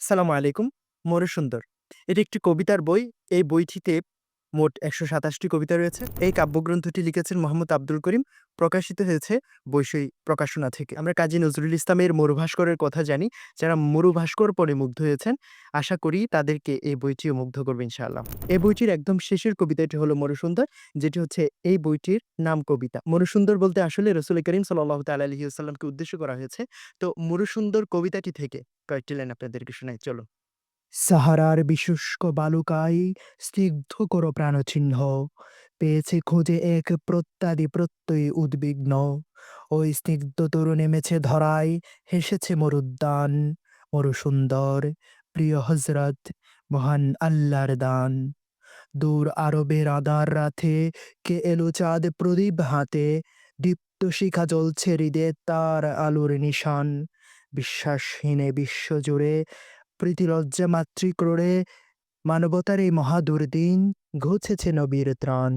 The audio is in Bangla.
সালামু আলাইকুম। মরুসুন্দর। এটি একটি কবিতার বই। এই বইটিতে মোট ১২৭ টি কবিতা রয়েছে। এই কাব্যগ্রন্থটি লিখেছেন মোহাম্মদ আব্দুল করিম। প্রকাশিত হয়েছে বৈষয়িক প্রকাশনা থেকে। আমরা কাজী নজরুল ইসলামের মরুভাস্করের কথা জানি। যারা মরুভাস্কর পড়ে মুগ্ধ হয়েছেন, আশা করি তাদেরকে এই বইটিও মুগ্ধ করবে ইনশাআল্লাহ। এই বইটির একদম শেষের কবিতাটি হলো মরুসুন্দর, যেটি হচ্ছে এই বইটির নাম কবিতা। মরুসুন্দর বলতে আসলে রাসূল করিম সাল্লাল্লাহু তাআলা আলাইহি ওয়াসাল্লামকে উদ্দেশ্য করা হয়েছে। তো মরুসুন্দর কবিতাটি থেকে কয়েকটি লাইন আপনাদেরকে শোনাই চলুন। সাহারার বিশুষ্ক বালুকায় স্নিগ্ধ করো প্রাণচিহ্ন পেয়েছে খুঁজে এক প্রত্যাদি প্রত্যয়ী উদ্বিগ্ন ওই স্নিগ্ধ তরু নেমেছে ধরায় হেসেছে মরুদ্যান মরুসুন্দর প্রিয় হজরত মহান আল্লাহর দান দূর আরবের আঁধার রাতে কে এলো চাঁদ প্রদীপ হাতে দীপ্ত শিখা জ্বলছে হৃদে তার আলোর নিশান বিশ্বাসহীনে বিশ্বজুড়ে প্রীতিলজ্জা মাতৃক্রোড়ে মানবতার এই মহা দুর্দিন ঘুচেছে নবীর ত্রাণ।